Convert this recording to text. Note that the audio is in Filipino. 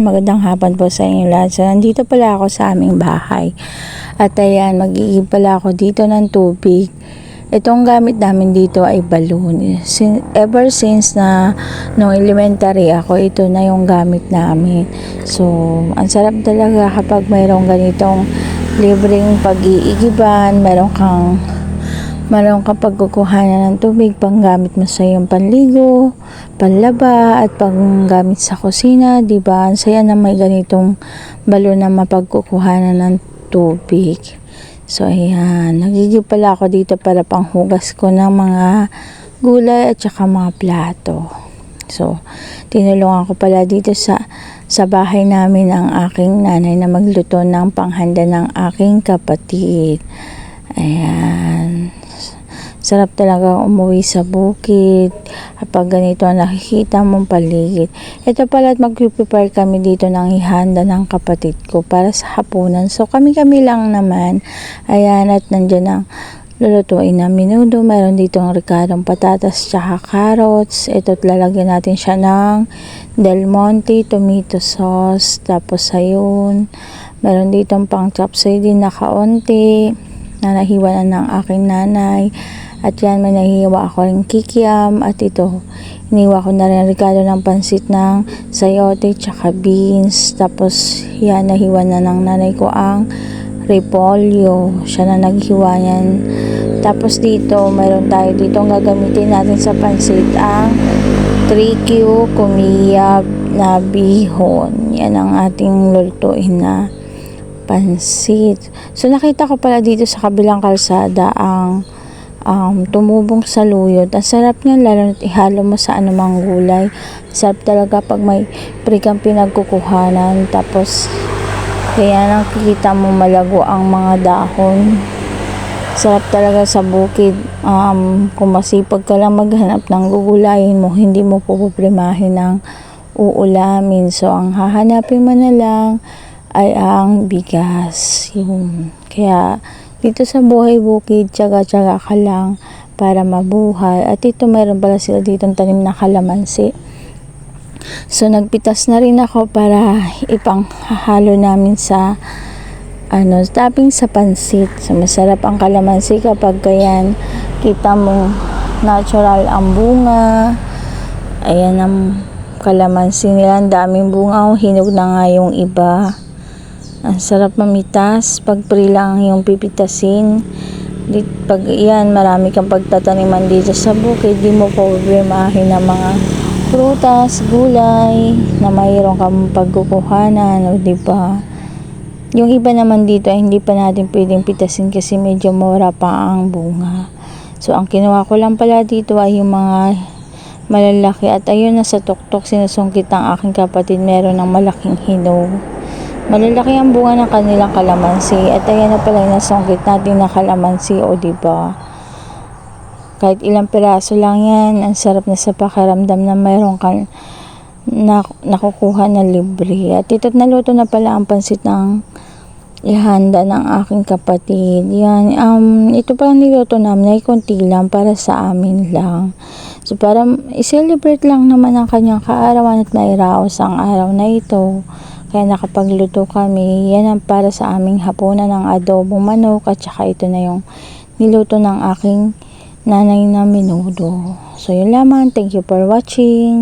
magandang hapon po sa inyo lahat. So, nandito pala ako sa aming bahay. At ayan, mag-iigib pala ako dito ng tubig. Itong gamit namin dito ay balloon. Ever since na nung elementary ako, ito na yung gamit namin. So, ang sarap talaga kapag mayroong ganitong libreng pag-iigiban, meron kang pagkukuhanan ng tubig, panggamit mo sa iyong panligo, panlaba, at panggamit sa kusina, diba? Ang saya na may ganitong balon na mapagkukuhanan ng tubig. So, ayan. Nagigib pala ako dito para panghugas ko ng mga gulay at saka mga plato. So, tinulungan ko pala dito sa bahay namin ang aking nanay na magluto ng panghanda ng aking kapatid. Ayan. Sarap talaga umuwi sa bukid kapag ganito nakikita mong paligid. Ito pala at mag-prepare kami dito ng ihanda ng kapatid ko para sa hapunan. So kami-kami lang naman. Ayan, at nandiyan ang lulutuin na menudo. Meron dito ang ricadong patatas tsaka carrots. Ito at lalagyan natin siya ng Del Monte tomato sauce. Tapos ayun, meron dito pang chopsay din na kaunti na nahiwa na ng aking nanay. At yan, may nahiwa ako rin kikiam. At ito, iniwa ko na rin ricado ng pansit ng sayote tsaka beans. Tapos yan, nahiwa na ng nanay ko ang repolyo. Siya na naghiwa yan. Tapos dito, mayroon tayo dito ang gagamitin natin sa pansit ang 3Q kumiyab na bihon. Yan ang ating lulutuin na pansit. So nakita ko pala dito sa kabilang kalsada ang tumubong saluyot. Ang sarap niyan, lalo na't ihalo mo sa anumang gulay. Sarap talaga pag may prikang pinagkukuhanan. Tapos kaya nakikita mo malago ang mga dahon. Sarap talaga sa bukid. Kung masipag ka lang maghanap ng gugulayin mo, hindi mo pupuprimahin ng uulamin. So ang hahanapin mo na lang ay ang bigas. Yun. Kaya dito sa buhay bukid, tiyaga-tiyaga ka lang para mabuhay. At ito, mayroon pala sila ditong tanim na kalamansi. So nagpitas na rin ako para ipanghahalo namin sa topping sa pansit. So masarap ang kalamansi kapag yan kita mo natural ang bunga. Ayan ang kalamansi nila, ang daming bunga, hinog na nga yung iba. Ang sarap mamitas pag pre lang yung pipitasin. Pag yan, marami kang pagtataniman dito sa bukid, di mo problemahin ng mga prutas, gulay na mayroon kang pagkukuhanan, o diba? Yung iba naman dito ay hindi pa natin pwedeng pitasin kasi medyo mura pa ang bunga. So ang kinuha ko lang pala dito ay yung mga malalaki. At ayun, na sa tuktok sinusungkit ang aking kapatid, meron ng malaking hinog. Malalaki ang bunga ng kanilang kalamansi. At ayan na pala yung nasungkit natin na kalamansi, o diba? Kahit ilang piraso lang yan, ang sarap na sa pakiramdam na mayroon kang nakukuha na libre. At ito't naluto na pala ang pansit ng ihanda ng aking kapatid. Yan, ito palang niluto namin ay konti lang para sa amin lang. So para i-celebrate lang naman ang kanyang kaarawan at mairaos ang araw na ito. Kaya nakapagluto kami. Yan ang para sa aming hapunan ng adobong manok. At saka ito na yung niluto ng aking nanay na menudo. So yun lamang. Thank you for watching.